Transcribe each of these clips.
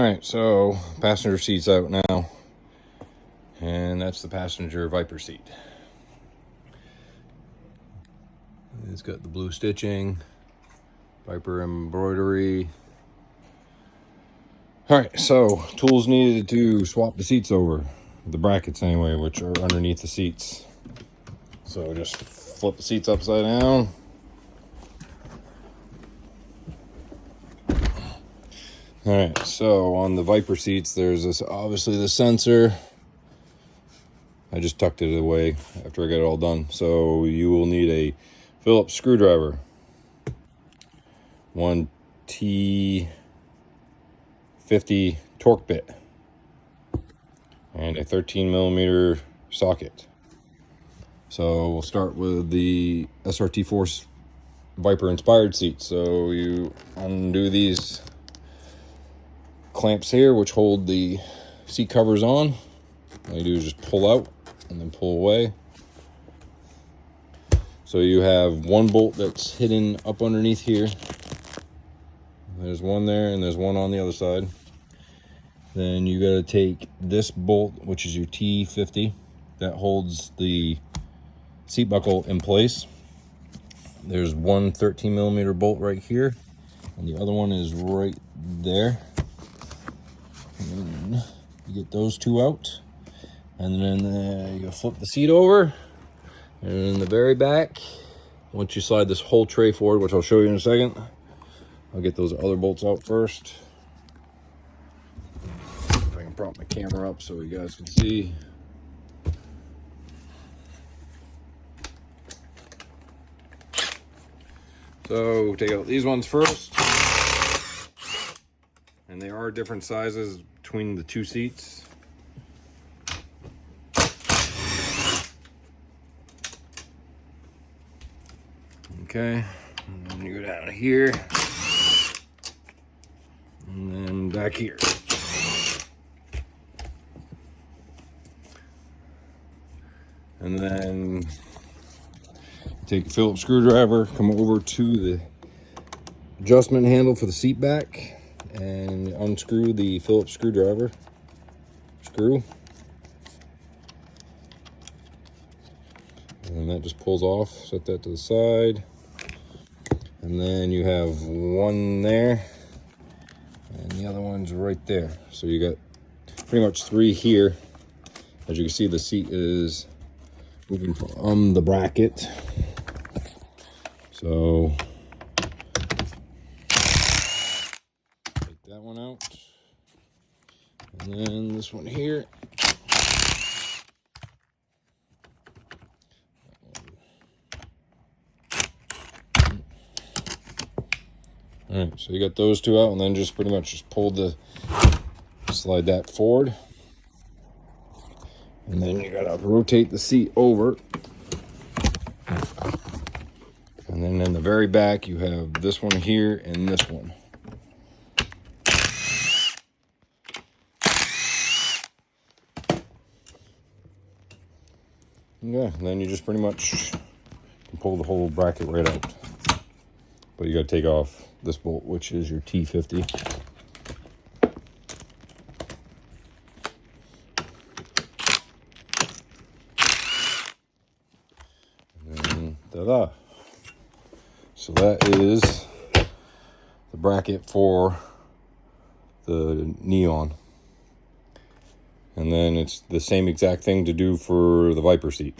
All right, so passenger seat's out now, and that's the passenger Viper seat. It's got the blue stitching, Viper embroidery. All right, so tools needed to swap the seats over, the brackets anyway, which are underneath the seats. So just flip the seats upside down. All right, so on the Viper seats, there's this, obviously the sensor. I just tucked it away after I got it all done. So you will need a Phillips screwdriver, one T50 torque bit, and a 13mm socket. So we'll start with the SRT4 Viper inspired seat. So you undo these clamps here, which hold the seat covers on. All you do is just pull out and then pull away. So you have one bolt that's hidden up underneath here. There's one there and there's one on the other side. Then you got to take this bolt, which is your T50, that holds the seat buckle in place. There's one 13mm bolt right here, and the other one is right there. And you get those two out, and then you flip the seat over, and in the very back, once you slide this whole tray forward, which I'll show you in a second, I'll get those other bolts out first. If I can prop my camera up so you guys can see. So take out these ones first, and they are different sizes between the two seats. Okay, and then you go down here, and then back here. And then take a Phillips screwdriver, come over to the adjustment handle for the seat back, and unscrew the Phillips screwdriver screw. And that just pulls off. Set that to the side. And then you have one there, and the other one's right there. So you got pretty much three here. As you can see, the seat is moving from the bracket. So take that one out, and then this one here. All right, so you got those two out, and then just pretty much just slide that forward, and then you gotta rotate the seat over. And then in the very back, you have this one here and this one. Yeah, and then you just pretty much can pull the whole bracket right out. But you got to take off this bolt, which is your T50. And then, ta-da! So that is the bracket for the neon. And then it's the same exact thing to do for the Viper seat.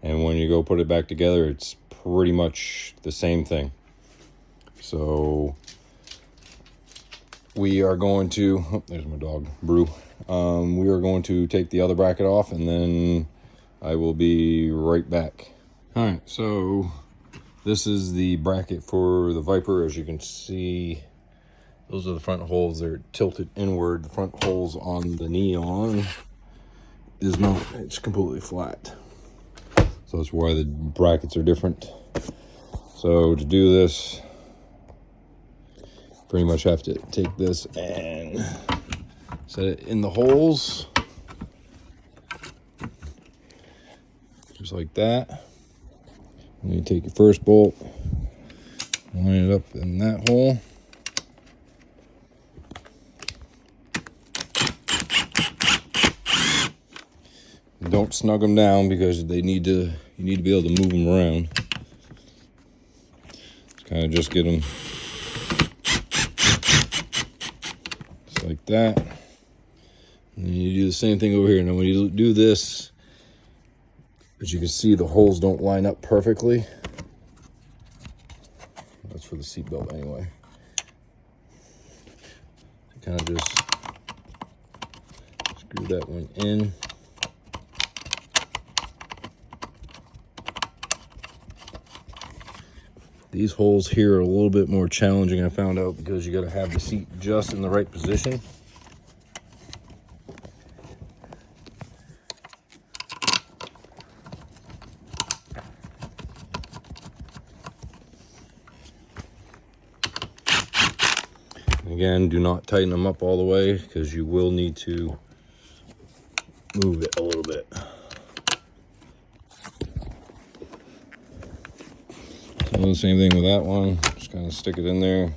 And when you go put it back together, it's pretty much the same thing. So we are going to, oh, there's my dog, Brew. We are going to take the other bracket off, and then I will be right back. All right, so this is the bracket for the Viper. As you can see, those are the front holes. They're tilted inward. The front holes on the neon is not, it's completely flat. So that's why the brackets are different. So to do this, pretty much have to take this and set it in the holes. Just like that. And you take your first bolt, line it up in that hole. don't snug them down because you need to be able to move them around. Kind of just get them just like that. And then you do the same thing over here. Now when you do this, as you can see, the holes don't line up perfectly. That's for the seatbelt anyway. So kind of just screw that one in. These holes here are a little bit more challenging, I found out, because you got to have the seat just in the right position. Again, do not tighten them up all the way because you will need to move it a little bit. So the same thing with that one. Just kind of stick it in there.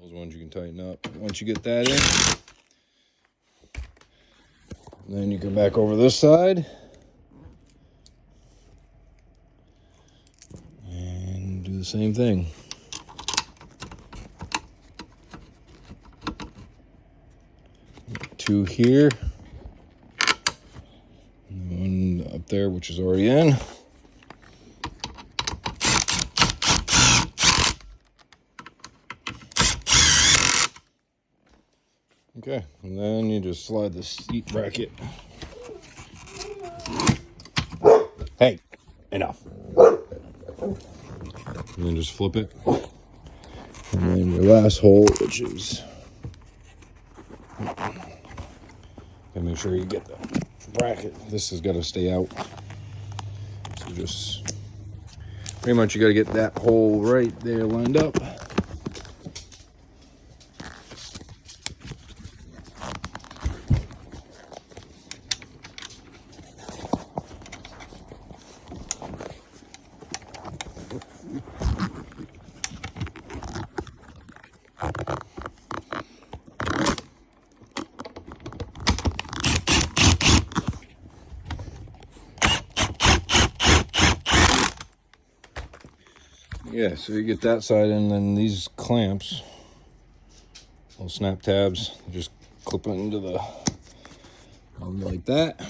Those ones you can tighten up. Once you get that in, then you come back over this side. And do the same thing. Two here. One up there, which is already in. Okay, and then you just slide the seat bracket. Hey, enough. And then just flip it. And then your last hole, which is, and make sure you get the bracket. This has got to stay out. So just pretty much you got to get that hole right there lined up. Yeah, so you get that side, and then these clamps, little snap tabs, just clip into the like that.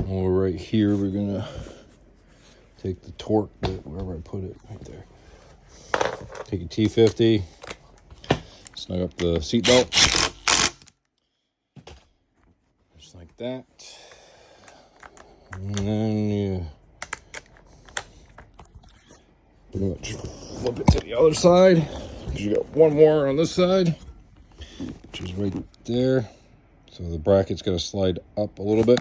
Or right here, we're gonna take the torque bit, wherever I put it, right there. Take a T50, snug up the seat belt, just like that. And then you pretty much flip it to the other side, because you got one more on this side, which is right there. So the bracket's got to slide up a little bit.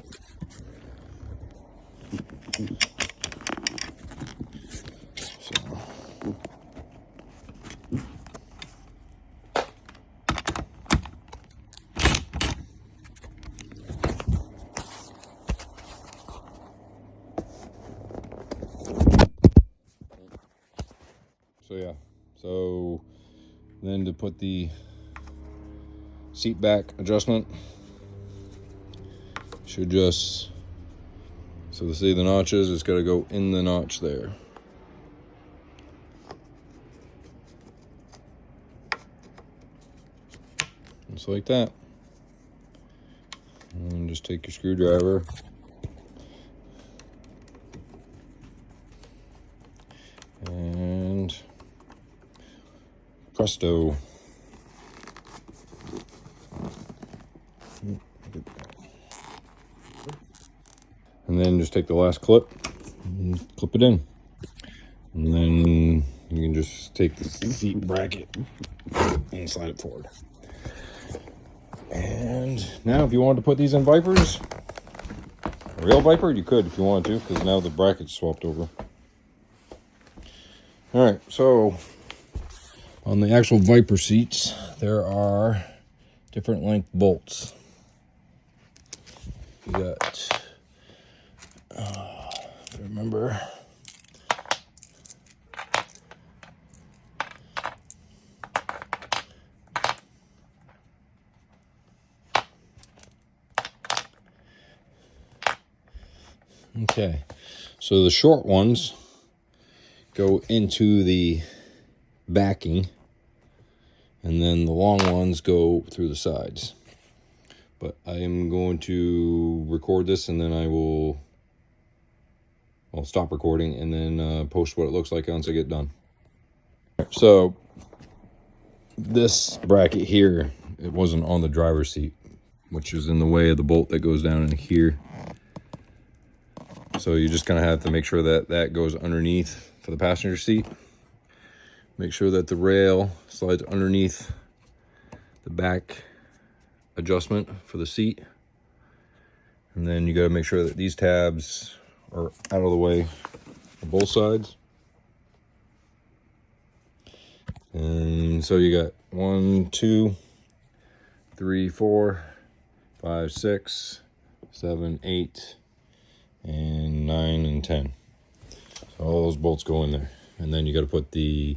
So yeah, so then to put the seat back adjustment, should just, so to see the notches, it's got to go in the notch there. Just like that. And just take your screwdriver. And presto. And then just take the last clip and clip it in. And then you can just take the seat bracket and slide it forward. And now if you wanted to put these in Vipers, a real Viper, you could if you wanted to, because now the bracket's swapped over. All right, so on the actual Viper seats, there are different length bolts. You got, if I remember, Okay, so the short ones go into the backing, and then the long ones go through the sides. But I am going to record this, and then I'll stop recording and then post what it looks like once I get done. So this bracket here, it wasn't on the driver's seat, which is in the way of the bolt that goes down in here. So you just kind of have to make sure that that goes underneath for the passenger seat. Make sure that the rail slides underneath the back adjustment for the seat. And then you got to make sure that these tabs are out of the way on both sides. And so you got 1, 2, 3, 4, 5, 6, 7, 8, and 9 and 10. So all those bolts go in there. And then you got to put the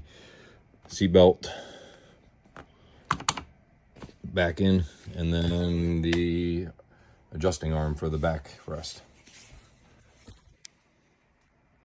seat belt back in, and then the adjusting arm for the back rest.